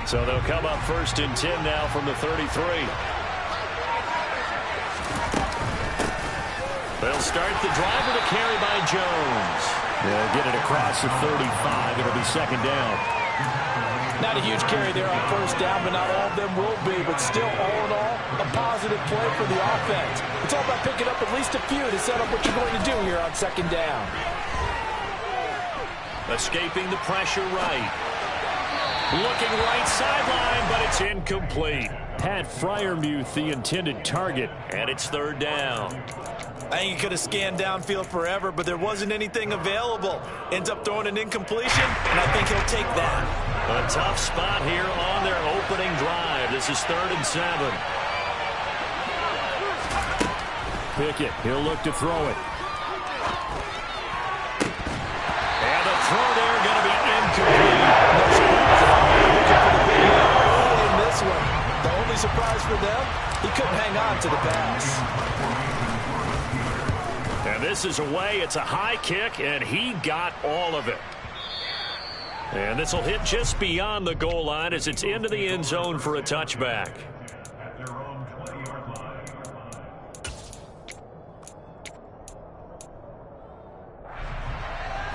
So they'll come up 1st and 10 now from the 33. They'll start the drive with a carry by Jones. They'll get it across the 35. It'll be 2nd down. Not a huge carry there on 1st down, but not all of them will be. But still, all in all, a positive play for the offense. It's all about picking up at least a few to set up what you're going to do here on 2nd down. Escaping the pressure right. Looking right sideline, but it's incomplete. Pat Freiermuth, the intended target, and it's 3rd down. I think he could have scanned downfield forever, but there wasn't anything available. Ends up throwing an incompletion, and I think he'll take that. A tough spot here on their opening drive. This is 3rd and 7. Pickett, he'll look to throw it. And the throw there going to be incomplete. No surprise at all. Looking for the big hit early in this one. The only surprise for them, he couldn't hang on to the pass. And this is away. It's a high kick, and he got all of it. And this will hit just beyond the goal line as it's into the end zone for a touchback.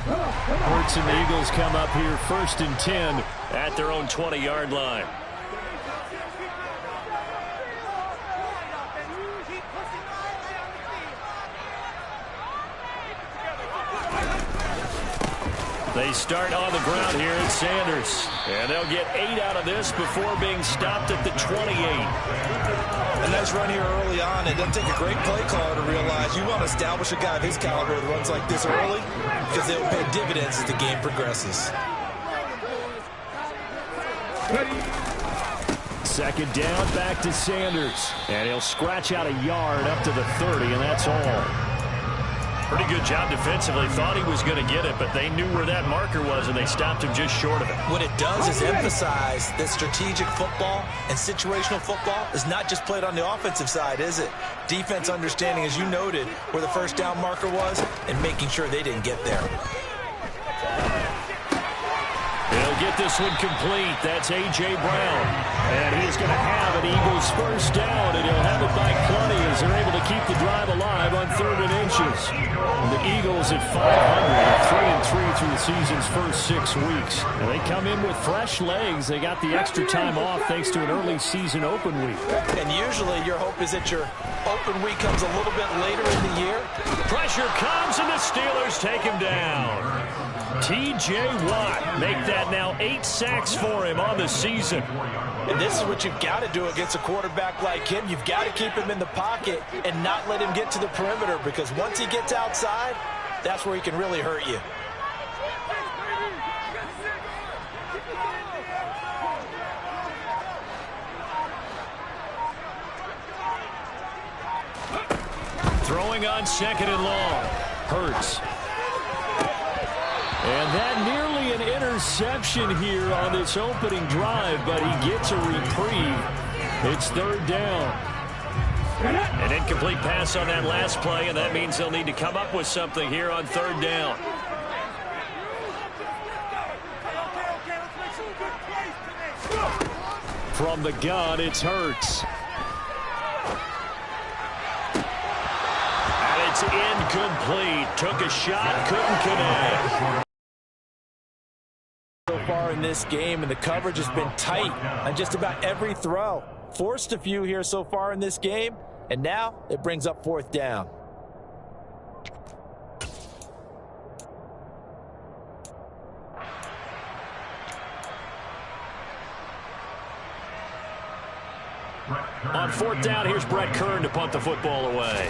Hurts and the Eagles come up here 1st and 10 at their own 20-yard line. They start on the ground here at Sanders. And they'll get 8 out of this before being stopped at the 28. A nice run here early on. It doesn't take a great play caller to realize you want to establish a guy of his caliber that runs like this early because they'll pay dividends as the game progresses. 2nd down, back to Sanders. And he'll scratch out a yard up to the 30, and that's all. Pretty good job defensively. Thought he was going to get it, but they knew where that marker was, and they stopped him just short of it. What it does is emphasize that strategic football and situational football is not just played on the offensive side, is it? Defense understanding, as you noted, where the 1st down marker was and making sure they didn't get there. He'll get this one complete. That's A.J. Brown. And he's going to have an Eagles 1st down, and he'll have it by plenty as they're able to keep the drive alive on 3rd and inches. And the Eagles at 500, 3-3 through the season's first 6 weeks. And they come in with fresh legs. They got the extra time off thanks to an early season open week. And usually your hope is that your open week comes a little bit later in the year. Pressure comes, and the Steelers take him down. T.J. Watt make that now 8 sacks for him on the season. And this is what you've got to do against a quarterback like him. You've got to keep him in the pocket and not let him get to the perimeter, because once he gets outside, that's where he can really hurt you. Throwing on 2nd and long. Hurts. And that nearly an interception here on this opening drive, but he gets a reprieve. It's 3rd down. An incomplete pass on that last play, and that means they'll need to come up with something here on 3rd down. From the gun, it's Hurts. And it's incomplete. Took a shot, couldn't connect. So far in this game, and the coverage has been tight on just about every throw. Forced a few here so far in this game, and now it brings up 4th down. On 4th down, here's Brett Kern to punt the football away.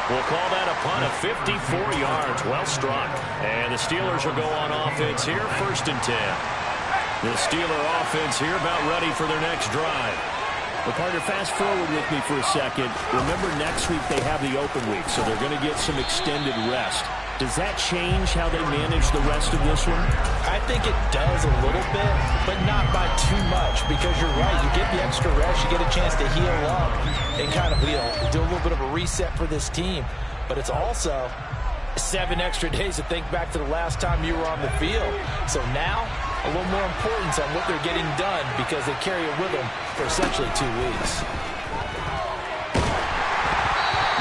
We'll call that a punt of 54 yards. Well struck. And the Steelers will go on offense here, 1st and 10. The Steeler offense here about ready for their next drive. Well, partner, fast forward with me for a second. Remember, next week they have the open week, so they're going to get some extended rest. Does that change how they manage the rest of this one? I think it does a little bit, but not by too much, because you're right. You get the extra rest. You get a chance to heal up and kind of, do a little bit of a reset for this team. But it's also 7 extra days to think back to the last time you were on the field. So now, a little more importance on what they're getting done, because they carry it with them for essentially 2 weeks.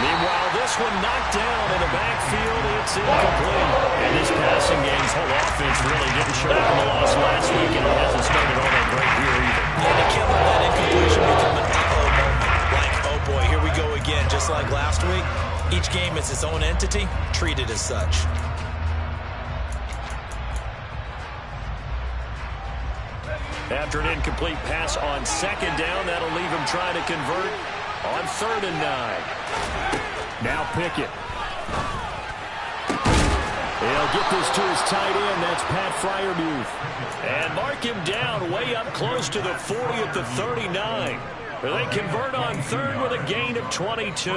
Meanwhile, this one knocked down in the backfield. It's incomplete. And this passing game's whole offense really didn't show up in the loss last week, and it hasn't started all that great here either. And they can't let that incompletion become an uh-oh moment. Like, oh boy, here we go again. Just like last week, each game is its own entity, treated as such. After an incomplete pass on 2nd down, that'll leave him trying to convert on 3rd and 9. Now Pickett. He'll get this to his tight end. That's Pat Freiermuth. And mark him down way up close to the 40 at the 39. They convert on 3rd with a gain of 22.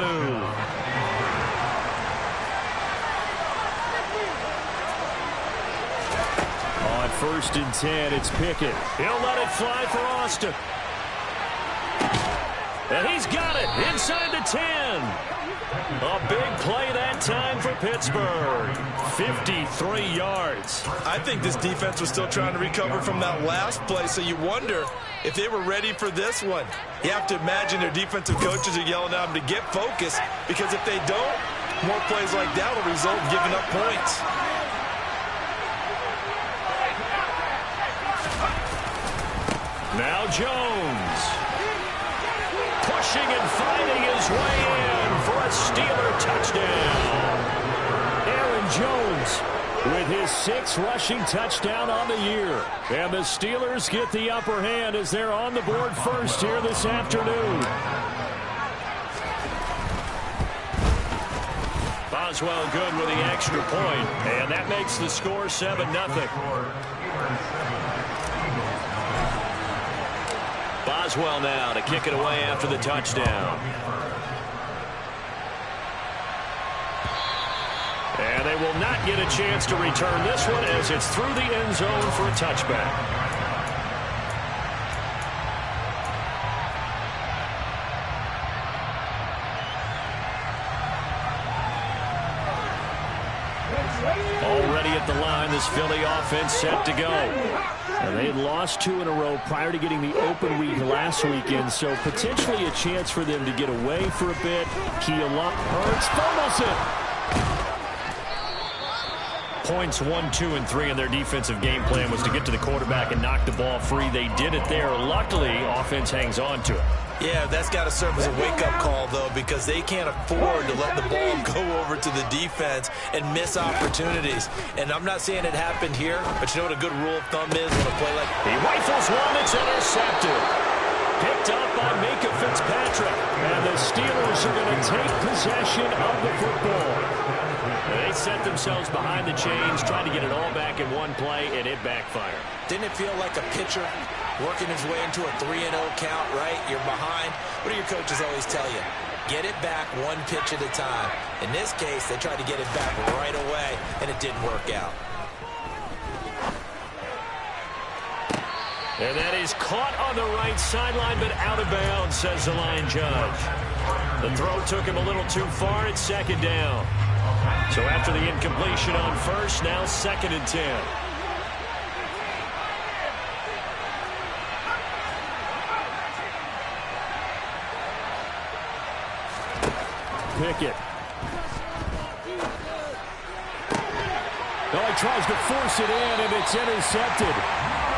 On 1st and 10, it's Pickett. He'll let it fly for Austin. And he's got it inside the 10. A big play that time for Pittsburgh. 53 yards. I think this defense was still trying to recover from that last play, so you wonder if they were ready for this one. You have to imagine their defensive coaches are yelling at them to get focused, because if they don't, more plays like that will result in giving up points. Now Jones. Pushing and finding his way in for a Steeler touchdown. Aaron Jones with his 6th rushing touchdown on the year. And the Steelers get the upper hand as they're on the board first here this afternoon. Boswell good with the extra point, and that makes the score 7-0. Boswell now to kick it away after the touchdown. And they will not get a chance to return this one as it's through the end zone for a touchback. Already at the line, this Philly offense set to go. And they had lost 2 in a row prior to getting the open week last weekend, so potentially a chance for them to get away for a bit. Keel up, Hurts fumbles it. Points 1, 2, and 3 in their defensive game plan was to get to the quarterback and knock the ball free. They did it there. Luckily, offense hangs on to it. Yeah, that's got to serve as a wake-up call, though, because they can't afford to let the ball go over to the defense and miss opportunities. And I'm not saying it happened here, but you know what a good rule of thumb is when a play like... He rifles one, it's intercepted. Picked up by Micah Fitzpatrick. And the Steelers are going to take possession of the football. They set themselves behind the chains, trying to get it all back in one play, and it backfired. Didn't it feel like a pitcher working his way into a 3-0 count, right? You're behind. What do your coaches always tell you? Get it back one pitch at a time. In this case, they tried to get it back right away, and it didn't work out. And that is caught on the right sideline, but out of bounds, says the line judge. The throw took him a little too far. It's 2nd down. So after the incompletion on 1st, now 2nd and 10. Pickett. Oh, he tries to force it in, and it's intercepted.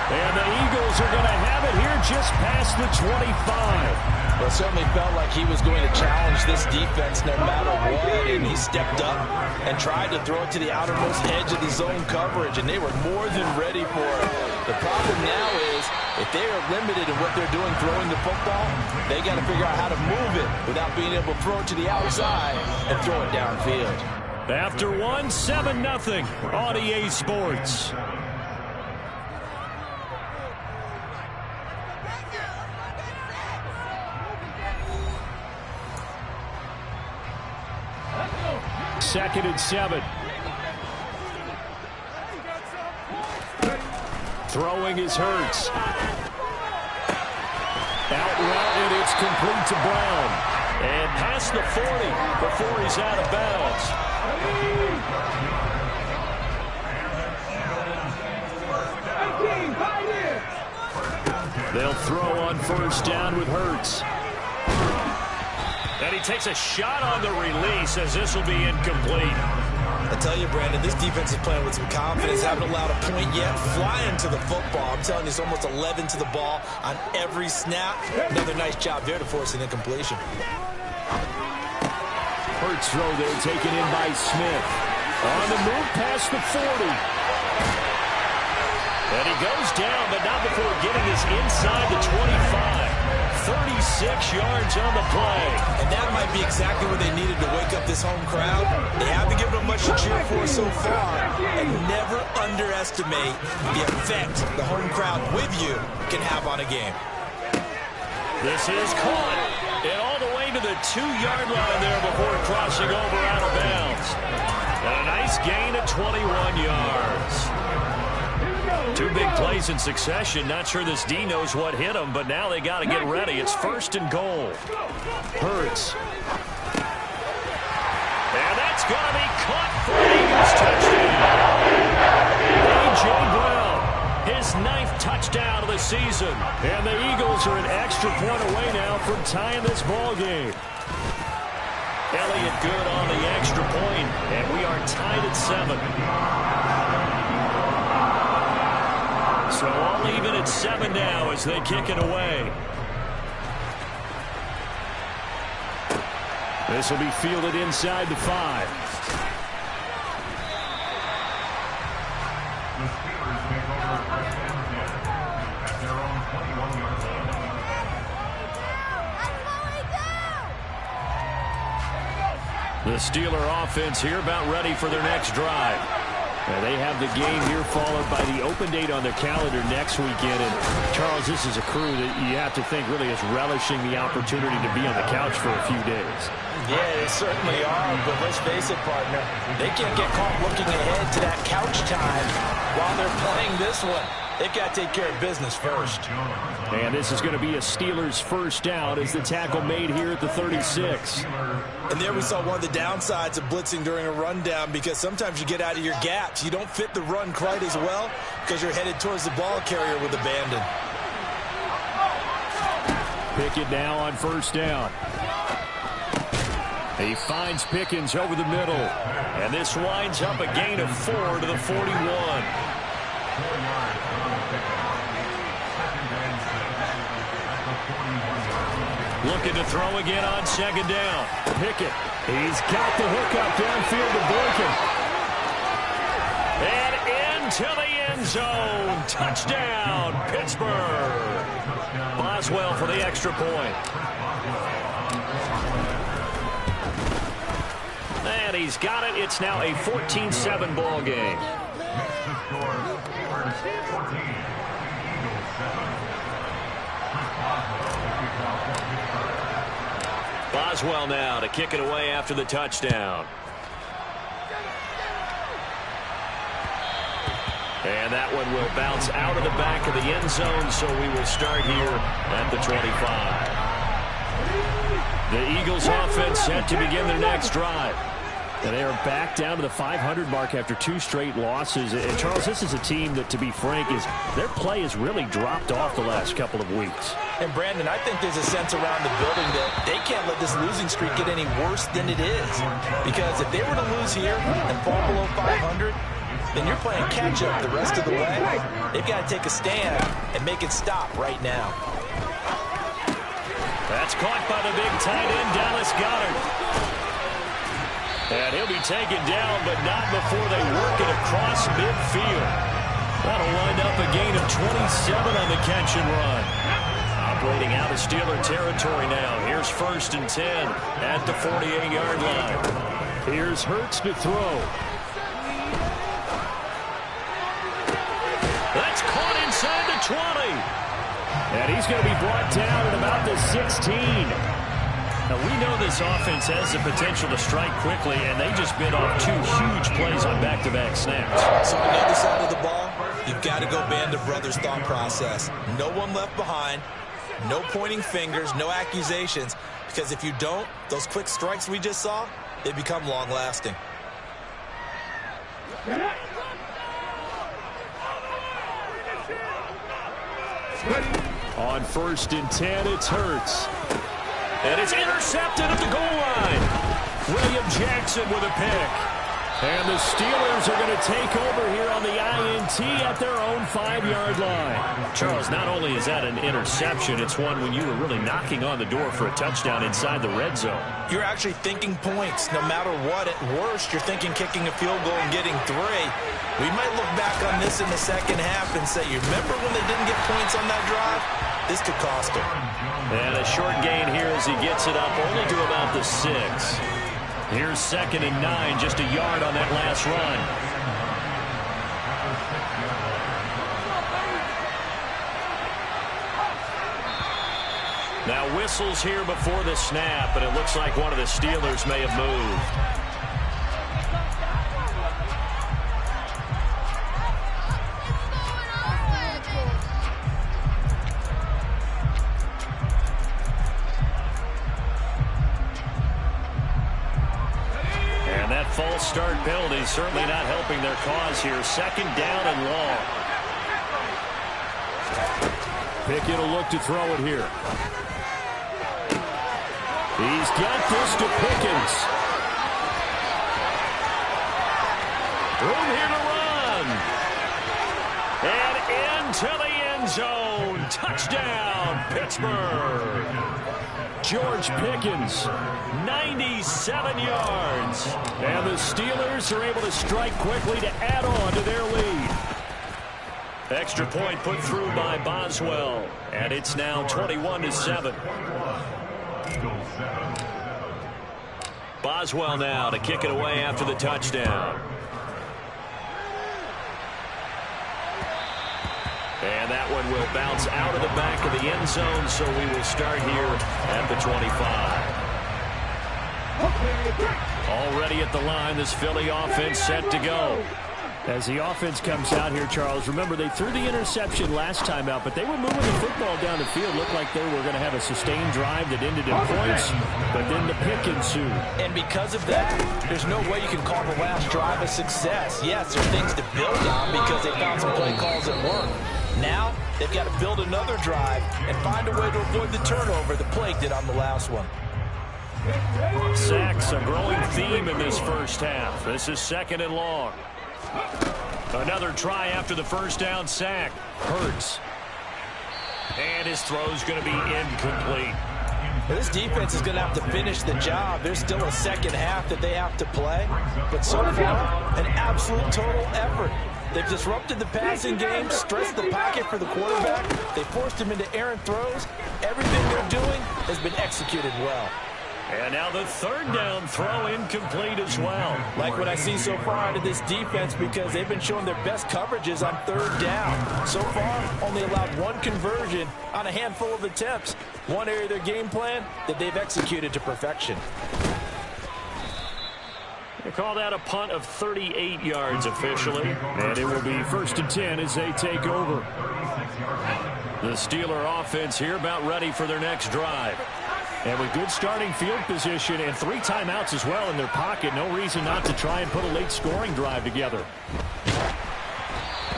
And the Eagles are going to have it here just past the 25. Well, it certainly felt like he was going to challenge this defense no matter what, and he stepped up and tried to throw it to the outermost edge of the zone coverage, and they were more than ready for it. The problem now is, if they are limited in what they're doing throwing the football, they got to figure out how to move it without being able to throw it to the outside and throw it downfield. After 7-0 on EA Sports. Second and 7. Throwing is Hurts. Out route, and it's complete to Brown. And past the 40 before he's out of bounds. They'll throw on first down with Hurts. And he takes a shot on the release as this will be incomplete. I tell you, Brandon, this defense is playing with some confidence. Haven't allowed a point yet. Flying to the football. I'm telling you, it's almost 11 to the ball on every snap. Another nice job there to force an incompletion. Hurts throw there, taken in by Smith. On the move past the 40. And he goes down, but not before getting this inside the 25. 36 yards on the play. And that might be exactly what they needed to wake up this home crowd. They haven't given them much to cheer for so far. And never underestimate the effect the home crowd with you can have on a game. This is caught. And all the way to the 2-yard line there before crossing over out of bounds. And a nice gain of 21 yards. Two big plays in succession. Not sure this D knows what hit him, but now they got to get ready. It's first and goal. Hurts. And that's going to be caught for an Eagles touchdown. A.J. Brown, his 9th touchdown of the season. And the Eagles are an extra point away now from tying this ball game. Elliott good on the extra point, and we are tied at 7. So all even at 7 now as they kick it away. This will be fielded inside the 5. The Steeler offense here about ready for their next drive. And they have the game here followed by the open date on their calendar next weekend. And, Charles, this is a crew that you have to think really is relishing the opportunity to be on the couch for a few days. Yeah, they certainly are, but let's face it, partner. They can't get caught looking ahead to that couch time while they're playing this one. They've got to take care of business first. And this is going to be a Steelers first down as the tackle made here at the 36. And there we saw one of the downsides of blitzing during a rundown, because sometimes you get out of your gaps. You don't fit the run quite as well because you're headed towards the ball carrier with abandon. Pickett now on first down. He finds Pickens over the middle. And this winds up a gain of 4 to the 41. Looking to throw again on second down. Pickett, he's got the hook up downfield to Boykin. And into the end zone. Touchdown, Pittsburgh. Boswell for the extra point. And he's got it. It's now a 14-7 ball game. Boswell now to kick it away after the touchdown. And that one will bounce out of the back of the end zone, so we will start here at the 25. The Eagles offense set to begin their next drive. And they are back down to the 500 mark after 2 straight losses. And, Charles, this is a team that, to be frank, their play has really dropped off the last couple of weeks. And, Brandon, I think there's a sense around the building that they can't let this losing streak get any worse than it is. Because if they were to lose here and fall below 500, then you're playing catch-up the rest of the way. They've got to take a stand and make it stop right now. That's caught by the big tight end, Dallas Goedert. And he'll be taken down, but not before they work it across midfield. That'll wind up a gain of 27 on the catch and run. Operating out of Steeler territory now. Here's first and 10 at the 48-yard line. Here's Hurts to throw. That's caught inside the 20. And he's going to be brought down at about the 16. Now, we know this offense has the potential to strike quickly, and they just bit off 2 huge plays on back-to-back snaps. So on the other side of the ball, You've got to go band of brothers thought process. No one left behind, no pointing fingers, no accusations, because if you don't, those quick strikes we just saw, they become long-lasting. On 1st and 10, it's Hurts. And it's intercepted at the goal line. William Jackson with a pick. And the Steelers are going to take over here on the INT at their own 5-yard line. Charles, not only is that an interception, it's one when you were really knocking on the door for a touchdown inside the red zone. You're actually thinking points. No matter what, at worst, you're thinking kicking a field goal and getting 3. We might look back on this in the second half and say, you remember when they didn't get points on that drive? This could cost them. And a short gain here as he gets it up only to about the 6. Here's 2nd and 9, just a yard on that last run. Now whistles here before the snap, and it looks like one of the Steelers may have moved. False start penalty certainly not helping their cause here. 2nd down and long. Pickett will look to throw it here. He's got this to Pickens. Room here to run. And into the end zone. Touchdown, Pittsburgh. George Pickens, 97 yards. And the Steelers are able to strike quickly to add on to their lead. Extra point put through by Boswell. And it's now 21-7. Boswell now to kick it away after the touchdown. And that one will bounce out of the back of the end zone, so we will start here at the 25. Already at the line, this Philly offense set to go. As the offense comes out here, Charles, remember they threw the interception last time out, but they were moving the football down the field. Looked like they were going to have a sustained drive that ended in points, but then the pick ensued. And because of that, there's no way you can call the last drive a success. Yes, there's things to build on because they found some play calls that work. Now, they've got to build another drive and find a way to avoid the turnover the plague did on the last one. Sacks, a growing theme in this first half. This is 2nd and long. Another try after the first down sack. Hurts. And his throw's going to be incomplete. This defense is going to have to finish the job. There's still a second half that they have to play. But so far, an absolute total effort. They've disrupted the passing game, stressed the pocket for the quarterback. They forced him into errant throws. Everything they're doing has been executed well. And now the 3rd down throw incomplete as well. Like what I see so far out of this defense because they've been showing their best coverages on 3rd down. So far, only allowed 1 conversion on a handful of attempts. One area of their game plan that they've executed to perfection. They call that a punt of 38 yards officially. And it will be 1st and 10 as they take over. The Steeler offense here about ready for their next drive. And with good starting field position and 3 timeouts as well in their pocket, no reason not to try and put a late scoring drive together.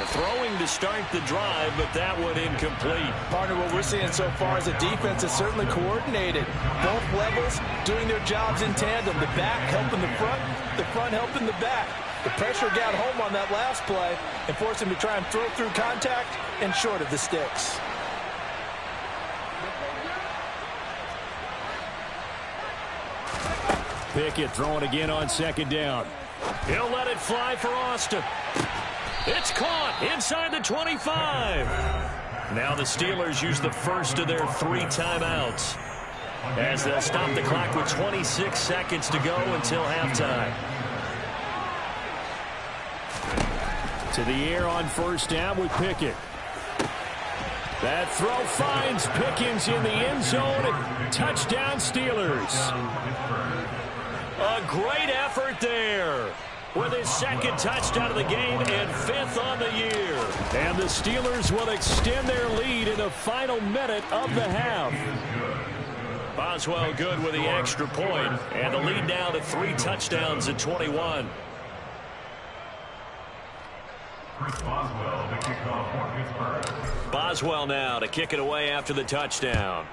Throwing to start the drive, but that one incomplete. Partner, what we're seeing so far is a defense that's certainly coordinated. Both levels doing their jobs in tandem. The back helping the front helping the back. The pressure got home on that last play and forced him to try and throw through contact and short of the sticks. Pickett throwing again on 2nd down. He'll let it fly for Austin. It's caught inside the 25. Now the Steelers use the first of their 3 timeouts as they'll stop the clock with 26 seconds to go until halftime. To the air on 1st down with Pickett. That throw finds Pickens in the end zone. Touchdown Steelers. A great effort there. with his second touchdown of the game and 5th on the year. And the Steelers will extend their lead in the final minute of the half. Boswell good with the extra point, and the lead now to 3 touchdowns at 21. Boswell now to kick it away after the touchdown.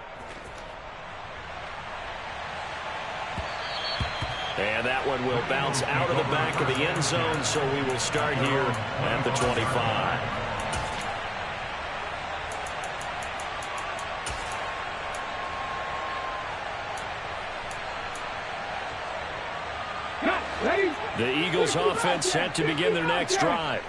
And that one will bounce out of the back of the end zone, so we will start here at the 25. The Eagles offense set to begin their next drive.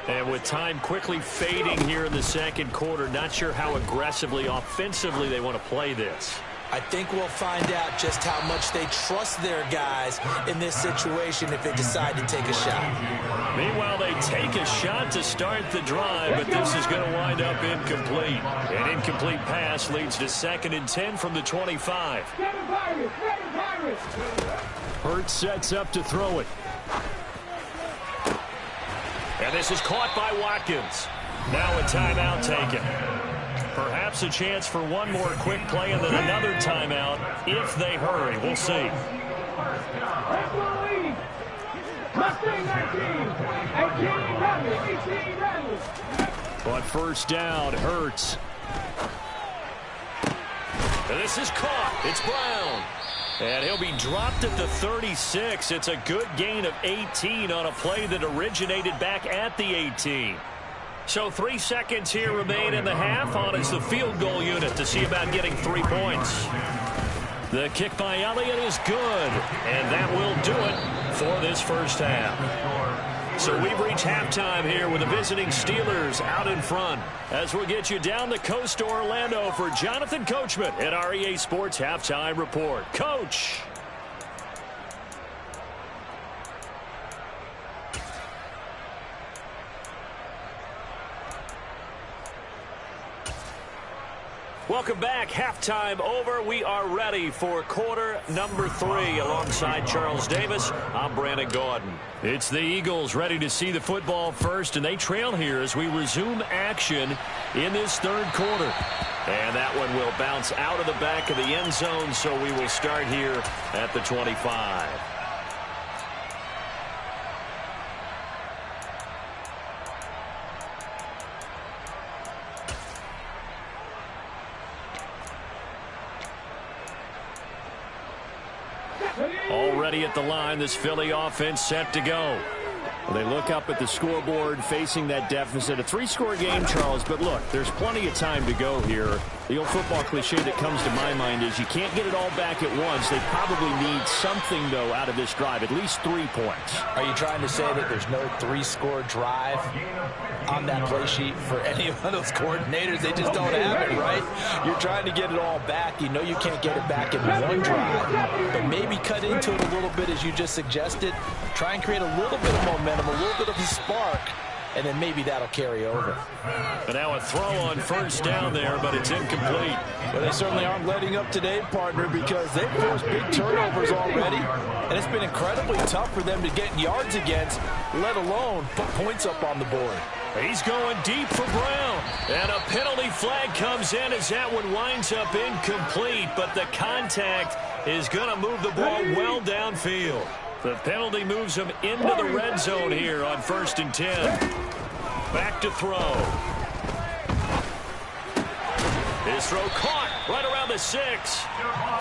And with time quickly fading here in the second quarter, not sure how aggressively, offensively they want to play this. I think we'll find out just how much they trust their guys in this situation if they decide to take a shot. Meanwhile, they take a shot to start the drive, but this is going to wind up incomplete. An incomplete pass leads to 2nd and 10 from the 25. Hurts sets up to throw it. And this is caught by Watkins. Now a timeout taken. Perhaps a chance for one more quick play and then another timeout if they hurry. We'll see. But first down, Hurts. And this is caught. It's Brown. And he'll be dropped at the 36. It's a good gain of 18 on a play that originated back at the 18. So 3 seconds here remain in the half on as the field goal unit to see about getting 3 points. The kick by Elliott is good, and that will do it for this first half. So we've reached halftime here with the visiting Steelers out in front as we'll get you down the coast to Orlando for Jonathan Coachman at our EA Sports Halftime Report. Coach. Welcome back. Halftime over. We are ready for quarter number 3. Alongside Charles Davis, I'm Brandon Gaudin. It's the Eagles ready to see the football first, and they trail here as we resume action in this third quarter. And that one will bounce out of the back of the end zone, so we will start here at the 25. Already at the line, this Philly offense set to go. Well, they look up at the scoreboard facing that deficit. A 3-score game, Charles, but look, there's plenty of time to go here. The old football cliche that comes to my mind is you can't get it all back at once. They probably need something, though, out of this drive, at least 3 points. Are you trying to say that there's no 3-score drive on that play sheet for any of those coordinators? They just don't have it, right? You're trying to get it all back. You know you can't get it back in one drive, but maybe cut into it a little bit as you just suggested. Try and create a little bit of momentum, a little bit of a spark, and then maybe that'll carry over. But now a throw on first down there, but it's incomplete. Well, they certainly aren't letting up today, partner, because they've forced big turnovers already, and it's been incredibly tough for them to get yards against, let alone put points up on the board. He's going deep for Brown, and a penalty flag comes in as that one winds up incomplete, but the contact is going to move the ball well downfield. The penalty moves him into the red zone here on 1st and 10. Back to throw. His throw caught right around the 6.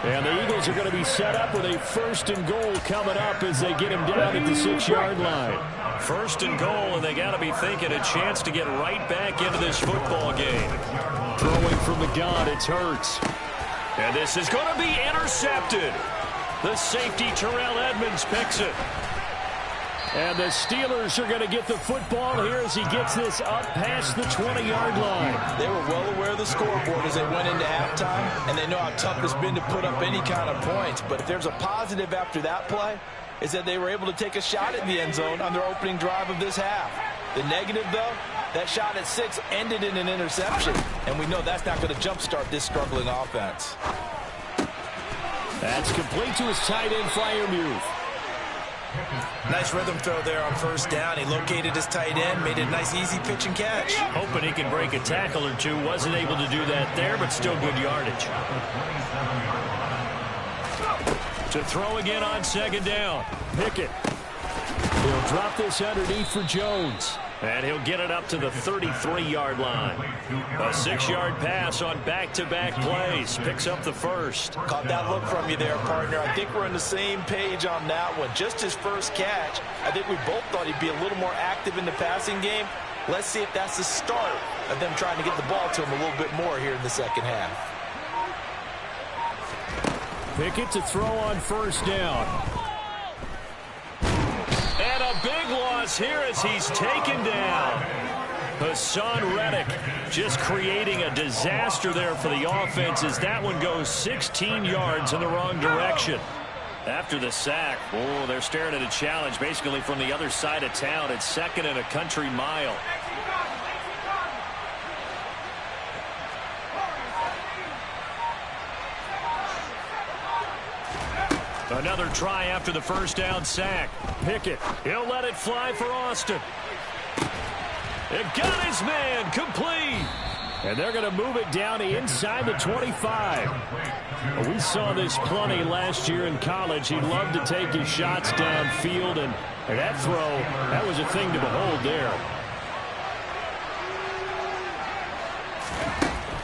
And the Eagles are going to be set up with a 1st and goal coming up as they get him down at the 6-yard line. 1st and goal, and they got to be thinking a chance to get right back into this football game. Throwing from the gun, it's Hurts. And this is going to be intercepted. The safety, Terrell Edmonds, picks it. And the Steelers are going to get the football here as he gets this up past the 20-yard line. They were well aware of the scoreboard as they went into halftime, and they know how tough it's been to put up any kind of points. But if there's a positive after that play, is that they were able to take a shot at the end zone on their opening drive of this half. The negative, though, that shot at 6 ended in an interception, and we know that's not going to jumpstart this struggling offense. That's complete to his tight end, Freiermuth. Nice rhythm throw there on first down. He located his tight end, made it a nice easy pitch and catch. Hoping he can break a tackle or two. Wasn't able to do that there, but still good yardage. To throw again on second down. Pickett. He'll drop this underneath for Jones. And he'll get it up to the 33-yard line. A 6-yard pass on back-to-back plays. Picks up the first. Caught that look from you there, partner. I think we're on the same page on that one. Just his first catch. I think we both thought he'd be a little more active in the passing game. Let's see if that's the start of them trying to get the ball to him a little bit more here in the second half. Pickett to throw on first down. And a big loss here as he's taken down. Hassan Reddick just creating a disaster there for the offense as that one goes 16 yards in the wrong direction. After the sack, oh, they're staring at a challenge basically from the other side of town. It's second and a country mile. Another try after the first down sack. Pickett, he'll let it fly for Austin. It got his man complete. And they're going to move it down inside the 25. We saw this plenty last year in college. He loved to take his shots downfield, and that throw, that was a thing to behold there.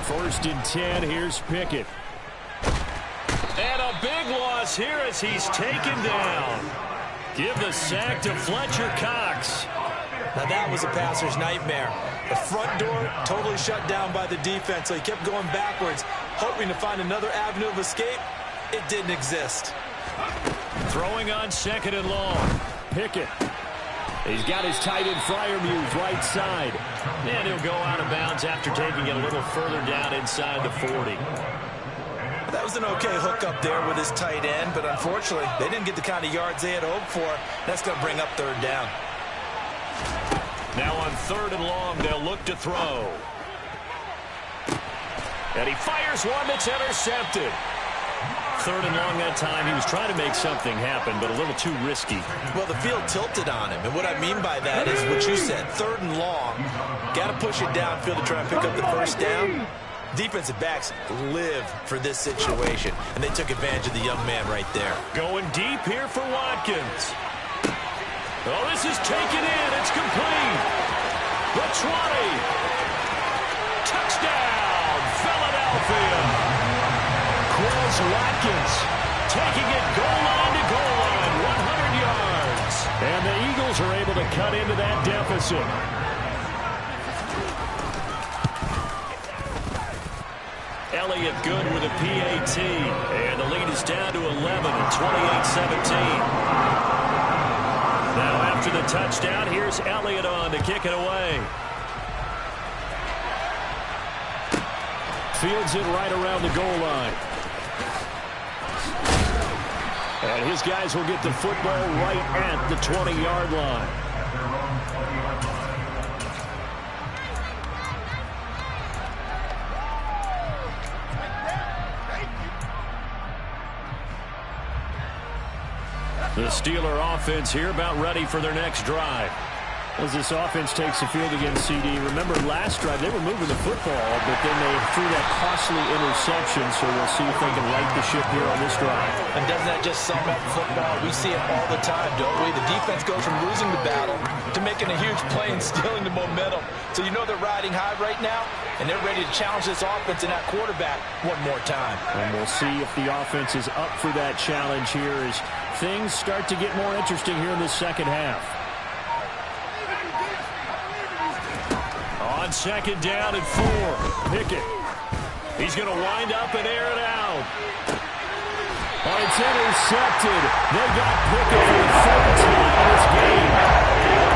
First and 10, here's Pickett. And a big loss here as he's taken down. Give the sack to Fletcher Cox. Now that was a passer's nightmare. The front door totally shut down by the defense, so he kept going backwards, hoping to find another avenue of escape. It didn't exist. Throwing on second and long. Pickett. He's got his tight end Freiermuth right side. And he'll go out of bounds after taking it a little further down inside the 40. That was an okay hookup there with his tight end, but unfortunately, they didn't get the kind of yards they had hoped for. That's going to bring up third down. Now on third and long, they'll look to throw. And he fires one that's intercepted. Third and long that time. He was trying to make something happen, but a little too risky. Well, the field tilted on him, and what I mean by that is what you said, third and long. Got to push it downfield to try and pick up the first down. Defensive backs live for this situation, and they took advantage of the young man right there. Going deep here for Watkins. Oh, this is taken in. It's complete. The 20. Touchdown, Philadelphia. Quez Watkins taking it goal line to goal line, 100 yards. And the Eagles are able to cut into that deficit. Elliott good with a PAT. And the lead is down to 11 at 28-17. Now after the touchdown, here's Elliott on to kick it away. Fields it right around the goal line. And his guys will get the football right at the 20-yard line. The Steeler offense here about ready for their next drive. As this offense takes the field against CD, remember last drive they were moving the football, but then they threw that costly interception, so we'll see if they can right the ship here on this drive. And doesn't that just sum up football? We see it all the time, don't we? The defense goes from losing the battle to making a huge play and stealing the momentum. So you know they're riding high right now, and they're ready to challenge this offense and that quarterback one more time. And we'll see if the offense is up for that challenge here as things start to get more interesting here in the second half. On second down and 4, Pickett. He's going to wind up and air it out. Oh, it's intercepted. They got Pickett for the third time in this game.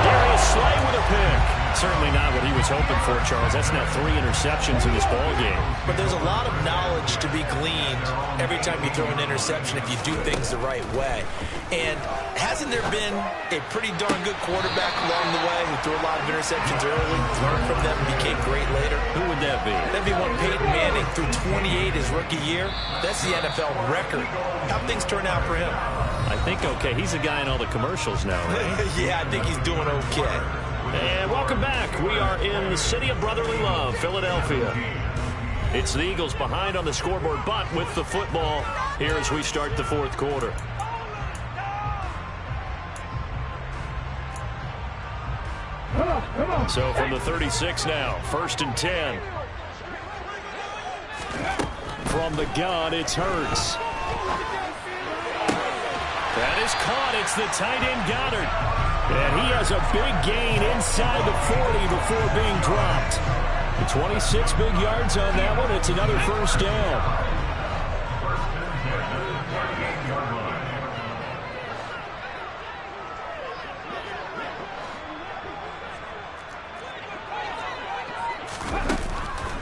Darius Slay with a pick. Certainly not what he was hoping for, Charles. That's now 3 interceptions in this ball game. But there's a lot of knowledge to be gleaned every time you throw an interception if you do things the right way. And hasn't there been a pretty darn good quarterback along the way who threw a lot of interceptions early, learned from them, and became great later? Who would that be? That'd be one Peyton Manning. threw 28 his rookie year. That's the NFL record. How things turn out for him? I think okay. He's a guy in all the commercials now, right? Yeah, I think he's doing okay. And welcome back. We are in the city of brotherly love, Philadelphia. It's the Eagles behind on the scoreboard, but with the football here as we start the fourth quarter. So from the 36 now, 1st and 10. From the gun, it's Hurts. That is caught. It's the tight end Goddard. And he has a big gain inside the 40 before being dropped. 26 big yards on that one. It's another first down.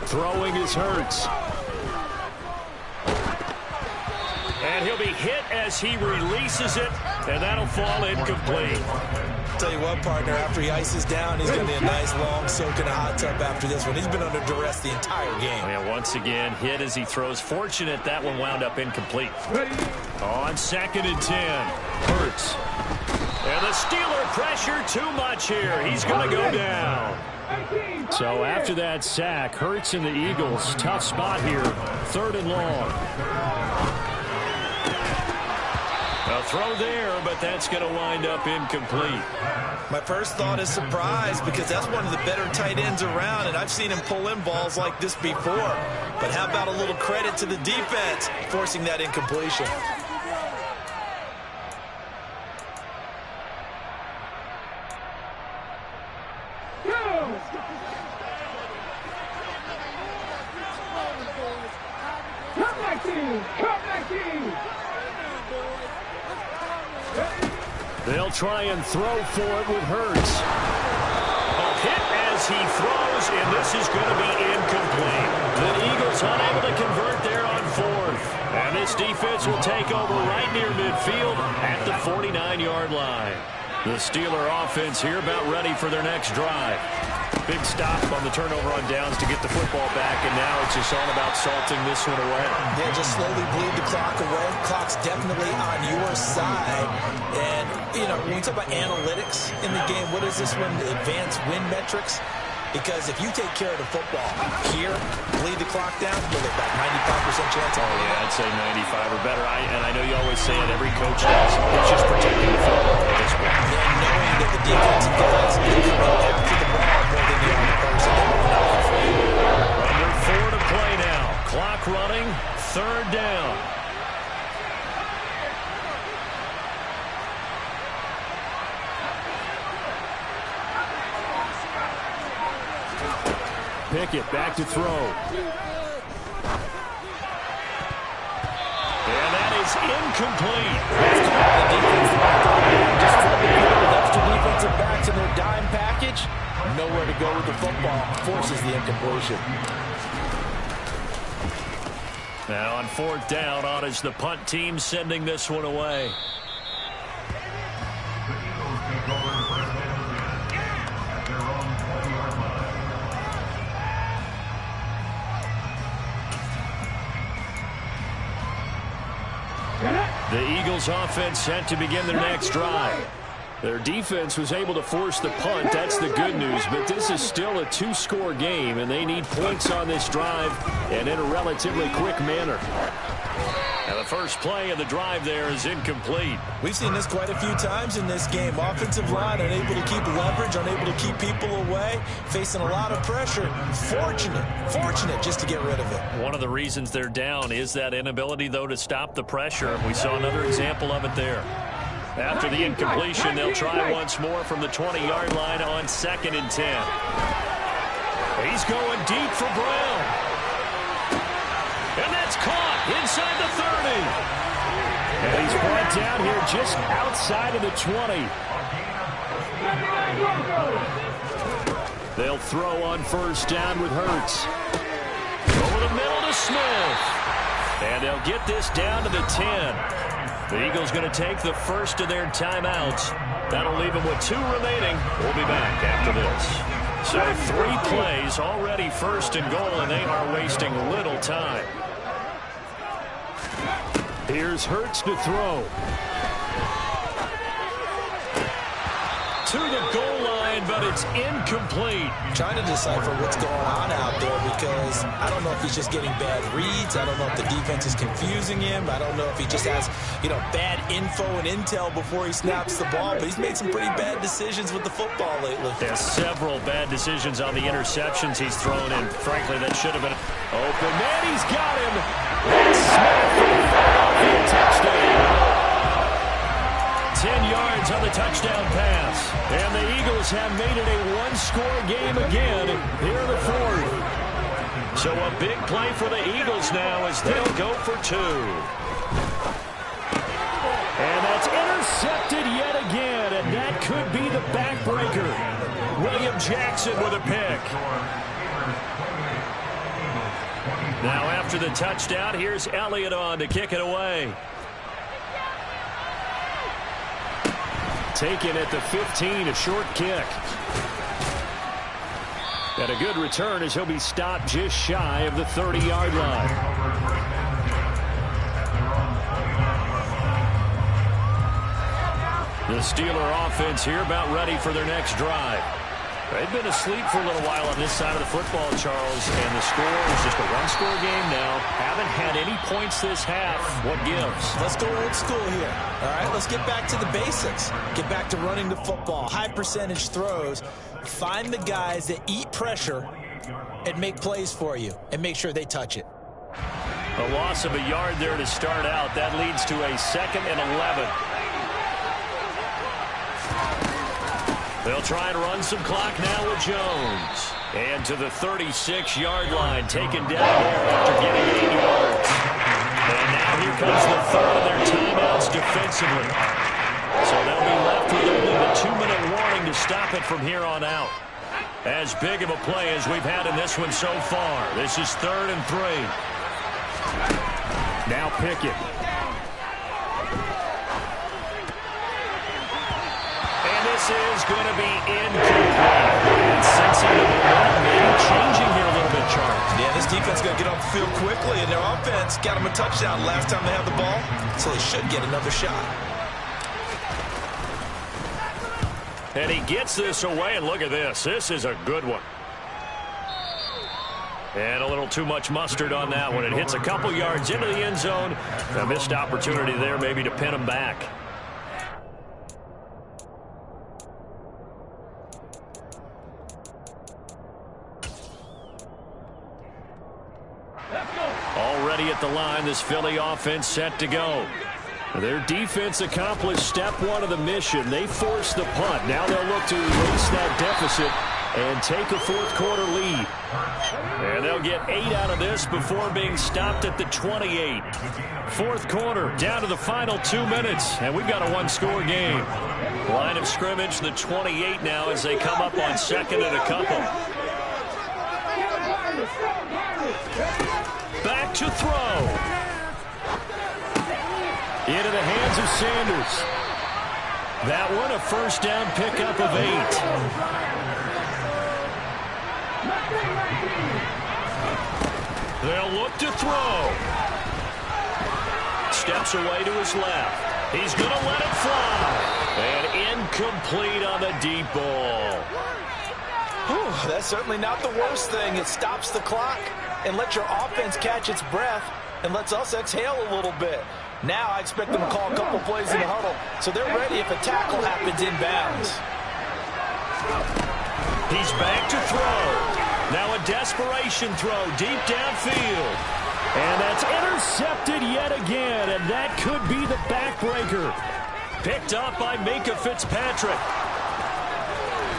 Throwing is Hurts. And he'll be hit as he releases it, and that'll fall incomplete. Tell you what, partner, after he ices down, he's going to be a nice long soak in a hot tub after this one. He's been under duress the entire game. And once again, hit as he throws. Fortunate that one wound up incomplete. On 2nd and 10, Hurts. And the Steeler pressure too much here. He's going to go down. So after that sack, Hurts and the Eagles, tough spot here, 3rd and long. A throw there, but that's going to wind up incomplete. My first thought is surprise because that's one of the better tight ends around, and I've seen him pull in balls like this before. But how about a little credit to the defense forcing that incompletion? They'll try and throw for it with Hurts. A hit as he throws, and this is going to be incomplete. The Eagles unable to convert there on 4th. And this defense will take over right near midfield at the 49-yard line. The Steeler offense here about ready for their next drive. Big stop on the turnover on downs to get the football back, and now it's just all about salting this one away. Yeah, just slowly bleed the clock away. Clock's definitely on your side. And, you know, when we talk about analytics in the game, what is this one? Advanced win metrics? Because if you take care of the football here, bleed the clock down, you'll get about 95% chance. Oh, yeah, I'd say 95 or better. And I know you always say it, every coach does. It's just protecting the football at this point. Yeah, knowing that the defensive guys are coming after the ball more than the other person. Under 4 to play now. Clock running, 3rd down. Pickett back to throw. And that is incomplete. The defense just tried to put with extra defensive backs in their dime package. Nowhere to go with the football. Forces the incompletion. Now on 4th down, on is the punt team sending this one away. The Eagles offense set to begin their next drive. Their defense was able to force the punt. That's the good news. But this is still a 2-score game, and they need points on this drive and in a relatively quick manner. And the first play of the drive there is incomplete. We've seen this quite a few times in this game. Offensive line unable to keep leverage, unable to keep people away, facing a lot of pressure. Fortunate just to get rid of it. One of the reasons they're down is that inability, though, to stop the pressure. We saw another example of it there. After the incompletion, they'll try once more from the 20-yard line on 2nd and 10. He's going deep for Brown. And that's caught inside the 30. And he's brought down here just outside of the 20. They'll throw on 1st down with Hurts. Over the middle to Smith. And they'll get this down to the 10. The Eagles going to take the first of their timeouts. That'll leave them with 2 remaining. We'll be back after this. So 3 plays, already first and goal, and they are wasting little time. Here's Hurts to throw. To the goal line, but it's incomplete. Trying to decipher what's going on out there because I don't know if he's just getting bad reads. I don't know if the defense is confusing him. I don't know if he just has, bad info and intel before he snaps the ball. But he's made some pretty bad decisions with the football lately. There's several bad decisions on the interceptions he's thrown in. Frankly, that should have been open. And he's got him. That's Smith for the Philadelphia touchdown. 10 yards on the touchdown pass. And the Eagles have made it a one-score game again here in the fourth. So a big play for the Eagles now as they'll go for 2. And that's intercepted yet again, and that could be the backbreaker. William Jackson with a pick. Now after the touchdown, here's Elliott on to kick it away. Taken at the 15, a short kick. And a good return as he'll be stopped just shy of the 30-yard line. The Steeler offense here about ready for their next drive. They've been asleep for a little while on this side of the football, Charles, and the score is just a one-score game now. Haven't had any points this half. What gives? Let's go old school here. All right, let's get back to the basics. Get back to running the football, high-percentage throws. Find the guys that eat pressure and make plays for you, and make sure they touch it. A loss of a yard there to start out. That leads to a 2nd and 11. They'll try and run some clock now with Jones. And to the 36-yard line, taken down there after getting 8 yards. And now here comes the third of their timeouts defensively. So they'll be left with only the 2-minute warning to stop it from here on out. As big of a play as we've had in this one so far. This is 3rd and 3. Now Pickett. This is going to be incomplete. And sensing the momentum maybe changing here a little bit, Charles. Yeah, this defense is going to get off the field quickly, and their offense got them a touchdown last time they had the ball, so they should get another shot. And he gets this away, and look at this. This is a good one. And a little too much mustard on that one. It hits a couple yards into the end zone. A missed opportunity there maybe to pin him back. Already at the line, this Philly offense set to go. Their defense accomplished step 1 of the mission. They forced the punt. Now they'll look to erase that deficit and take a fourth-quarter lead. And they'll get 8 out of this before being stopped at the 28. Fourth quarter, down to the final 2 minutes, and we've got a one-score game. Line of scrimmage, the 28 now as they come up on 2nd and a couple. Back to throw. Into the hands of Sanders. That one a first down pickup of 8. They'll look to throw. Steps away to his left. He's going to let it fly. And incomplete on the deep ball. Whew, that's certainly not the worst thing. It stops the clock and lets your offense catch its breath and lets us exhale a little bit. Now I expect them to call a couple plays in the huddle, so they're ready if a tackle happens inbounds. He's back to throw. Now a desperation throw deep downfield. And that's intercepted yet again, and that could be the backbreaker. Picked up by Minkah Fitzpatrick.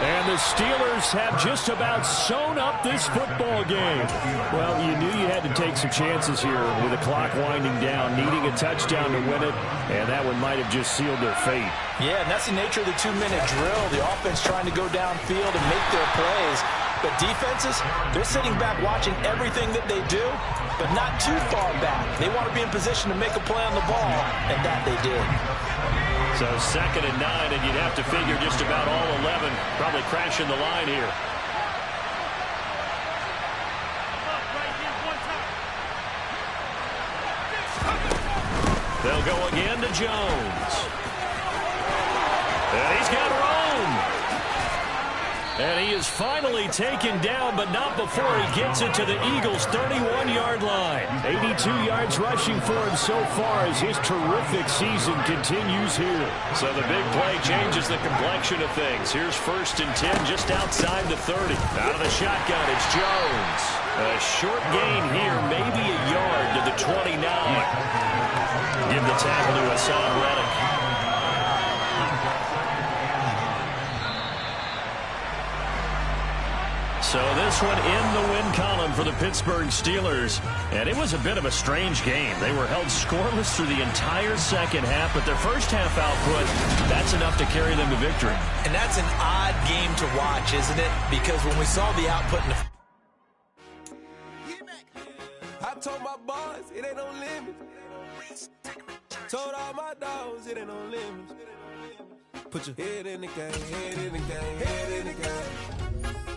And the Steelers have just about sewn up this football game. Well, you knew you had to take some chances here with the clock winding down, needing a touchdown to win it, and that one might have just sealed their fate. Yeah, and that's the nature of the 2-minute drill. The offense trying to go downfield and make their plays. But defenses, they're sitting back watching everything that they do, but not too far back. They want to be in position to make a play on the ball, and that they did. So 2nd and 9, and you'd have to figure just about all 11 probably crashing the line here. They'll go again to Jones. And he's got room. And he is finally taken down, but not before he gets it to the Eagles' 31-yard line. 82 yards rushing for him so far as his terrific season continues here. So the big play changes the complexion of things. Here's 1st and 10 just outside the 30. Out of the shotgun, it's Jones. A short gain here, maybe a yard to the 29. Give the tackle to Hassan Reddick. So this one in the win column for the Pittsburgh Steelers. And it was a bit of a strange game. They were held scoreless through the entire second half, but their first half output, that's enough to carry them to victory. And that's an odd game to watch, isn't it? Because when we saw the output in the... I told my boys, it ain't no limit. Told all my dogs, it ain't no limit. Put your head in the game, head in the game, head in the game.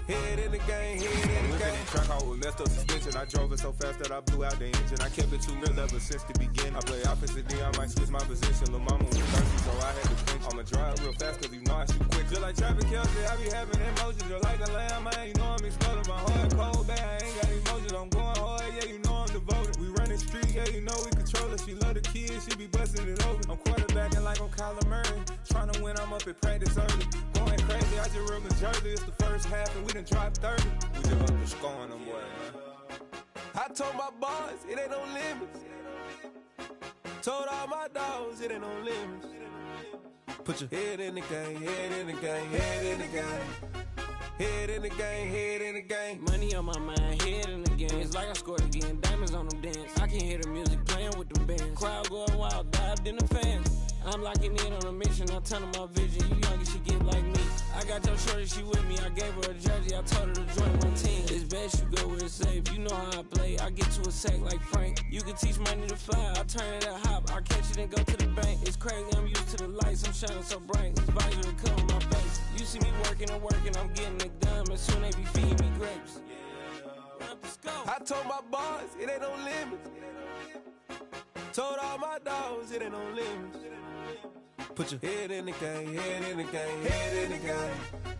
Head in the game, head in the game. Track out with messed up suspension. I drove it so fast that I blew out the engine. I kept it too real ever since the beginning. I play opposite D, I might switch my position. Lil' mama was thirsty, so I had to quench. I'ma drive real fast cause you know I shoot quick. Just like traffic Kelsey, I be having emotions. Just like the lamb, man, you know I'm exploding. My heart cold, bad, I ain't got emotions. I'm going hard, yeah, you know I'm devoted. We running street, yeah, you know we control it. She love the kids, she be busting it over. I'm quarterbacking like I'm Kyler Murray. Trying to win, I'm up at practice early. Going crazy, I just rode the jersey. It's the first half and we done dropped 30. We just up to scoring them, boy, man. I told my boys, it ain't no limits. Told all my dogs, it ain't no limits. Put your head in the game, head in the game, head in the game. Head in the game, head in the game. Money on my mind, head in the game. It's like I scored again, diamonds on them dance. I can hear the music playing with them bands. Crowd going wild, dived in the fans. I'm locking in on a mission, I tell them my vision. You young and she get like me. I got your shorty, she with me. I gave her a jersey, I told her to join my team. It's best you go where it's safe. You know how I play. I get to a sack like Frank. You can teach money to fly. I turn it a hop. I catch it and go to the bank. It's crazy, I'm used to the lights. I'm shining so bright. This visor will cover my face. You see me working and working. I'm getting it done. And soon they be feeding me grapes. I told my boys, it ain't no limits. Told all my dogs, it ain't no limits. Put your head in the game, head in the game, head in the game.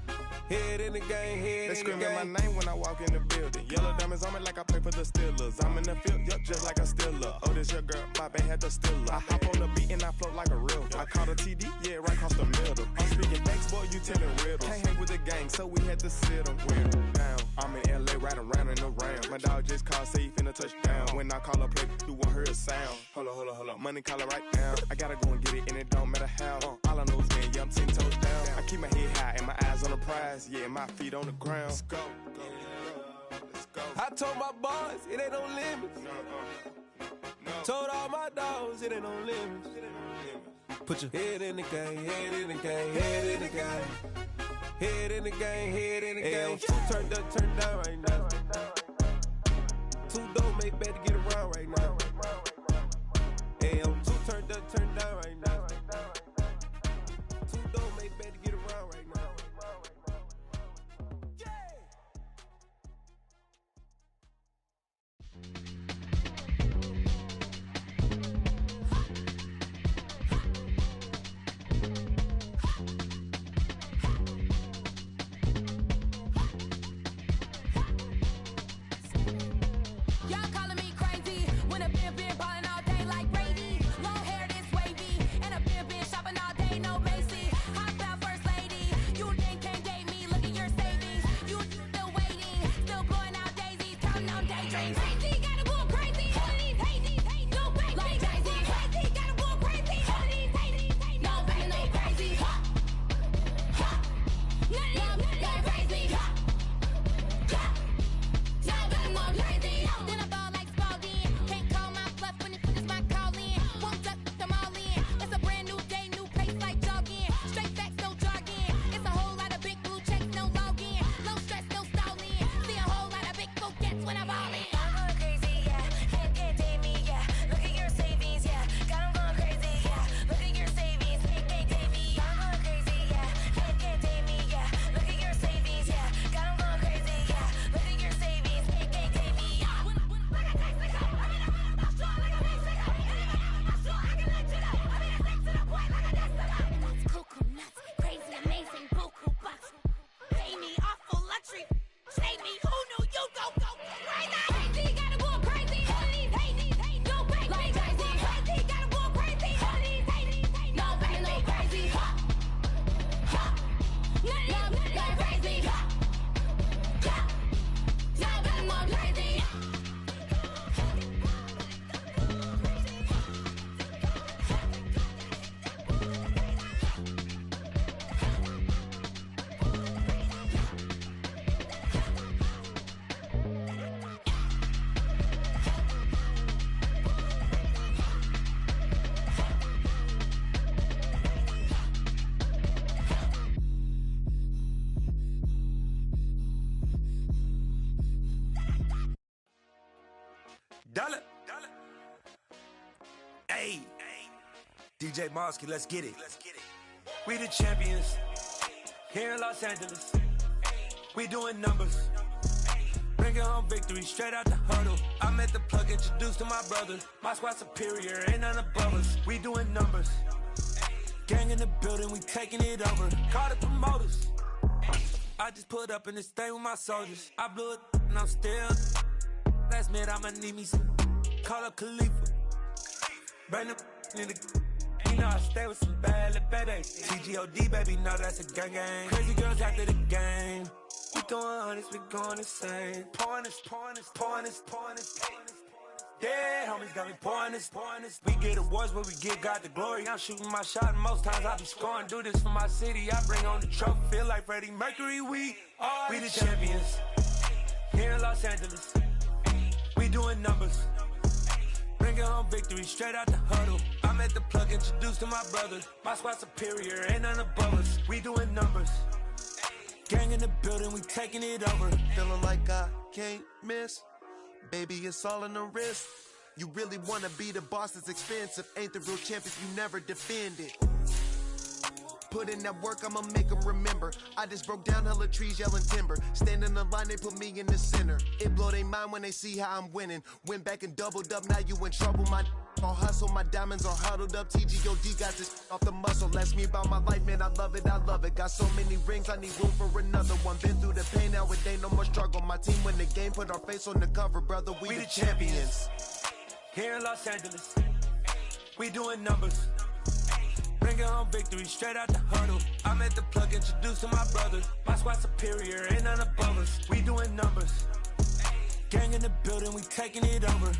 Head in the game, head in the game. They screaming my name when I walk in the building. Yellow diamonds on me like I play for the Steelers. I'm in the field, yup, just like a Steeler. Oh, this your girl, my band had the Steeler. I hop on the beat and I float like a river. I caught a TD, yeah, right across the middle. I'm speaking thanks, boy, you telling riddles. Can't hang with the gang, so we had to sit them down. I'm in LA, riding around in the round. My dog just called, say he finna touchdown. When I call a play, you won't hear a sound. Hold up, money caller right now. I gotta go and get it, and it don't matter how. All I know is, man, yeah, I'm 10 toes down. I keep my head high and my eyes on the prize. Yeah, my feet on the ground. Let's go. Let's go. I told my boys, it ain't no limits. No. Told all my dogs, it ain't no limits. Put your head in the game, head in the game, head in the game. Head in the game, head in the game. Two turned up, turned down right now. Two don't make better get around right now. Hey, I'm two turned up, turned down right now. Two don't make better get around right now. Y'all calling me crazy. Ayy. DJ Mosky, let's get it. We the champions here in Los Angeles. We doing numbers. Bringing home victory straight out the huddle. I'm at the plug, introduced to my brother. My squad superior, ain't none above us. We doing numbers. Gang in the building, we taking it over. Call the promoters. I just put up in this thing with my soldiers. I blew it and I'm still. Last minute I'ma need me some. Call up Khalifa. Bring them in the. You know I stay with some bad little babies. TGOD baby, know that's a gang gang. Crazy girls after the game. We throwing hundreds, we going insane. Pouring this. Dead homies got me pouring this. We get awards, but we give God the glory. I'm shooting my shot, and most times I be scoring. Do this for my city, I bring on the trophy. Feel like Freddie Mercury, we the champions here in Los Angeles. We doing numbers. Bringing home victory straight out the huddle. I'm at the plug, introduced to my brother. My squad superior, ain't none above us. We doing numbers. Gang in the building, we taking it over. Feeling like I can't miss. Baby, it's all in the wrist. You really wanna be the boss, it's expensive. Ain't the real champions, you never defend it. Put in that work, I'ma make them remember. I just broke down hella trees, yelling timber. Stand in the line, they put me in the center. It blow their mind when they see how I'm winning. Went back and doubled up, now you in trouble. My all hustle, my diamonds are huddled up. TGOD got this off the muscle. Ask me about my life, man, I love it. Got so many rings, I need room for another one. Been through the pain, now it ain't no more struggle. My team win the game, put our face on the cover, brother. We the champions here in Los Angeles. We doing numbers. Bringing home victory straight out the huddle. I'm at the plug, introduced to my brother. My squad superior, ain't none above us. We doing numbers. Gang in the building, we taking it over.